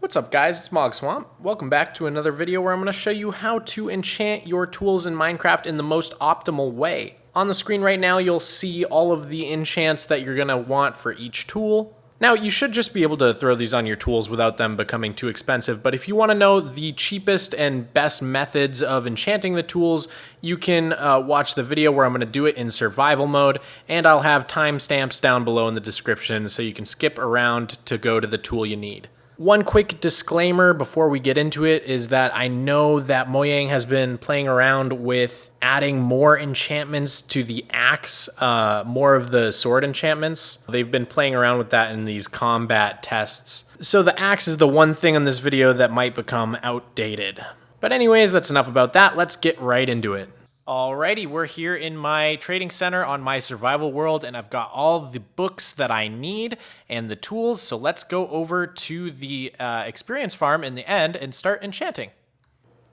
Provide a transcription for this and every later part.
What's up guys, it's Mogswamp. Welcome back to another video where I'm going to show you how to enchant your tools in Minecraft in the most optimal way. On the screen right now you'll see all of the enchants that you're going to want for each tool. Now you should just be able to throw these on your tools without them becoming too expensive, but if you want to know the cheapest and best methods of enchanting the tools, you can watch the video where I'm going to do it in survival mode, and I'll have timestamps down below in the description so you can skip around to go to the tool you need. One quick disclaimer before we get into it is that I know that Mojang has been playing around with adding more enchantments to the axe, more of the sword enchantments. They've been playing around with that in these combat tests. So the axe is the one thing in this video that might become outdated. But anyways, that's enough about that. Let's get right into it. Alrighty, we're here in my trading center on my survival world, and I've got all the books that I need and the tools, so let's go over to the experience farm in the end and start enchanting.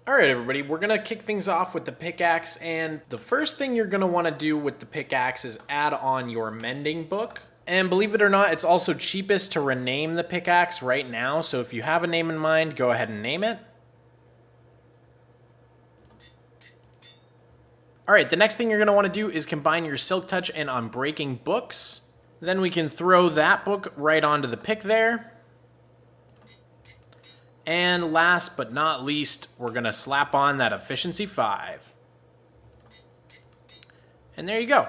Alright everybody, we're going to kick things off with the pickaxe, and the first thing you're going to want to do with the pickaxe is add on your mending book. And believe it or not, it's also cheapest to rename the pickaxe right now, so if you have a name in mind, go ahead and name it. Alright, the next thing you're going to want to do is combine your Silk Touch and Unbreaking books. Then we can throw that book right onto the pick there. And last but not least, we're going to slap on that Efficiency 5. And there you go.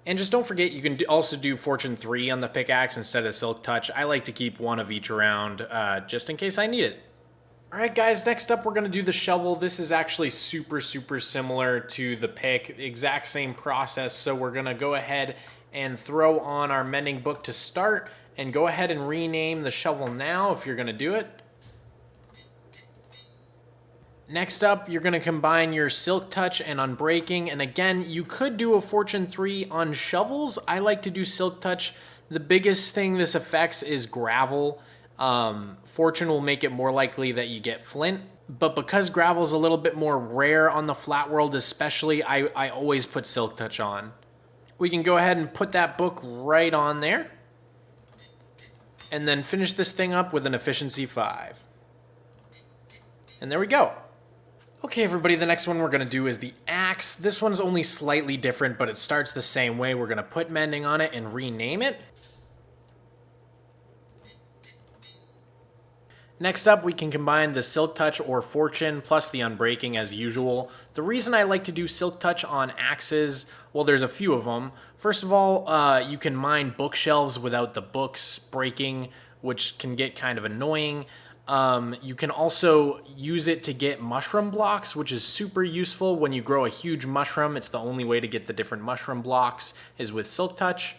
And just don't forget, you can also do Fortune 3 on the pickaxe instead of Silk Touch. I like to keep one of each around just in case I need it. Alright guys, next up we're going to do the shovel. This is actually super similar to the pick, exact same process, so we're going to go ahead and throw on our mending book to start, and go ahead and rename the shovel now if you're going to do it. Next up, you're going to combine your Silk Touch and Unbreaking, and again, you could do a Fortune 3 on shovels. I like to do Silk Touch. The biggest thing this affects is gravel. Fortune will make it more likely that you get flint, but because gravel is a little bit more rare on the flat world especially, I always put Silk Touch on. We can go ahead and put that book right on there, and then finish this thing up with an Efficiency 5. And there we go. Okay everybody, the next one we're going to do is the axe. This one's only slightly different, but it starts the same way. We're going to put mending on it and rename it. Next up, we can combine the Silk Touch or Fortune plus the Unbreaking as usual. The reason I like to do Silk Touch on axes, well, there's a few of them. First of all, you can mine bookshelves without the books breaking, which can get kind of annoying. You can also use it to get mushroom blocks, which is super useful. When you grow a huge mushroom, it's the only way to get the different mushroom blocks is with Silk Touch.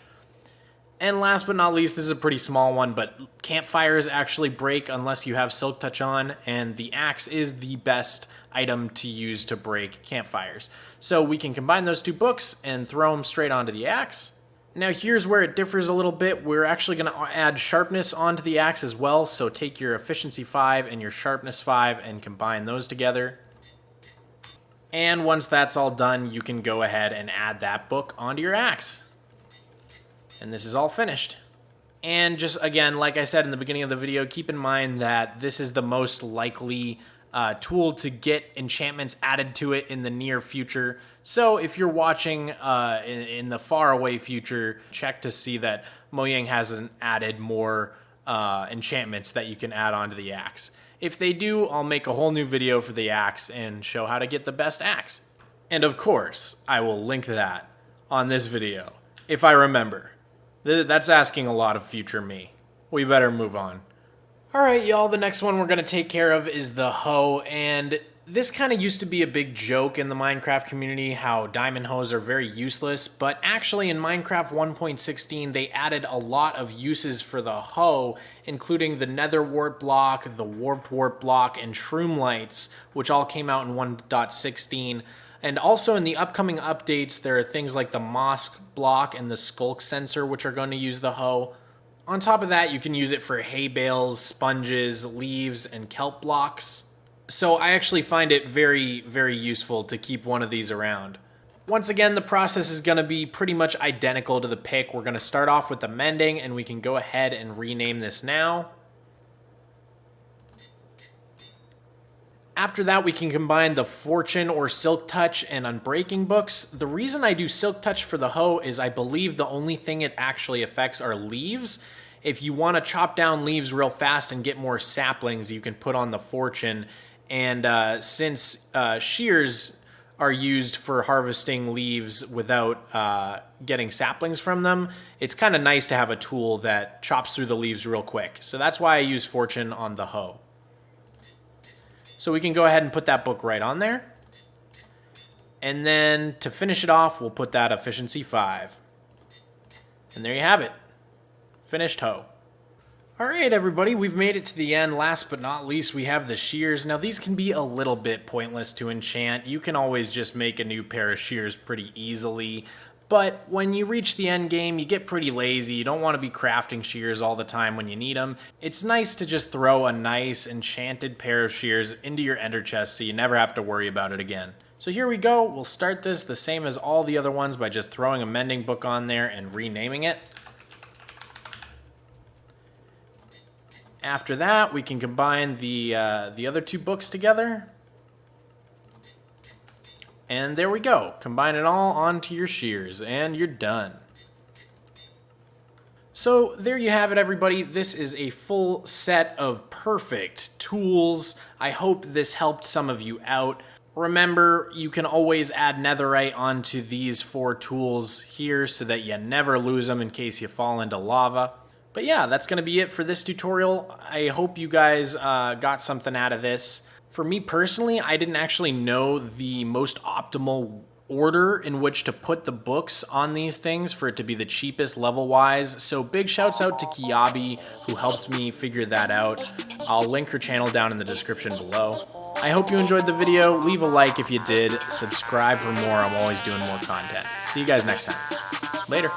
And last but not least, this is a pretty small one, but campfires actually break unless you have Silk Touch on, and the axe is the best item to use to break campfires. So we can combine those two books and throw them straight onto the axe. Now here's where it differs a little bit. We're actually going to add sharpness onto the axe as well, so take your Efficiency 5 and your Sharpness 5 and combine those together. And once that's all done, you can go ahead and add that book onto your axe. And this is all finished. And just again, like I said in the beginning of the video, keep in mind that this is the most likely tool to get enchantments added to it in the near future. So if you're watching in the far away future, check to see that Mojang hasn't added more enchantments that you can add onto the axe. If they do, I'll make a whole new video for the axe and show how to get the best axe. And of course, I will link that on this video, if I remember. That's asking a lot of future me. We better move on. Alright y'all, the next one we're going to take care of is the hoe, and this kind of used to be a big joke in the Minecraft community, how diamond hoes are very useless, but actually in Minecraft 1.16 they added a lot of uses for the hoe, including the nether wart block, the warped wart block, and shroom lights, which all came out in 1.16. And also in the upcoming updates, there are things like the moss block and the skulk sensor, which are going to use the hoe. On top of that, you can use it for hay bales, sponges, leaves, and kelp blocks. So I actually find it very useful to keep one of these around. Once again, the process is going to be pretty much identical to the pick. We're going to start off with the mending, and we can go ahead and rename this now. Next up, you're going to combine your Silk Touch and Unbreaking, and again, you could do a Fortune 3 on shovels. The reason I like to do Silk Touch on axes, well, there's a few of them. First of all, you can mine bookshelves without the books breaking, which can get kind of annoying. You can also use it to get mushroom blocks. So if you're watching in the far away future, check to see that Mojang hasn't added more enchantments that you can add onto the axe. If they do, I'll make a whole new video for the axe. After that, we can combine the Fortune or Silk Touch and Unbreaking books. The reason I do Silk Touch for the hoe is I believe the only thing it actually affects are leaves. If you want to chop down leaves real fast and get more saplings, you can put on the Fortune. And since shears are used for harvesting leaves without getting saplings from them, it's kind of nice to have a tool that chops through the leaves real quick. So that's why I use Fortune on the hoe. So we can go ahead and put that book right on there. And then to finish it off, we'll put that efficiency 5. And there you have it. Finished hoe. Alright everybody, we've made it to the end. Last but not least, we have the shears. Now these can be a little bit pointless to enchant. You can always just make a new pair of shears pretty easily. But when you reach the end game, you get pretty lazy. You don't want to be crafting shears all the time when you need them. It's nice to just throw a nice enchanted pair of shears into your ender chest so you never have to worry about it again. So here we go. We'll start this the same as all the other ones by just throwing a mending book on there and renaming it. After that, we can combine the other two books together. And there we go. Combine it all onto your shears, and you're done. So there you have it, everybody. This is a full set of perfect tools. I hope this helped some of you out. Remember, you can always add netherite onto these 4 tools here so that you never lose them in case you fall into lava. But yeah, that's going to be it for this tutorial. I hope you guys got something out of this. For me personally, I didn't actually know the most optimal order in which to put the books on these things for it to be the cheapest level-wise. So big shouts out to Kiabi, who helped me figure that out. I'll link her channel down in the description below. I hope you enjoyed the video. Leave a like if you did. Subscribe for more. I'm always doing more content. See you guys next time. Later.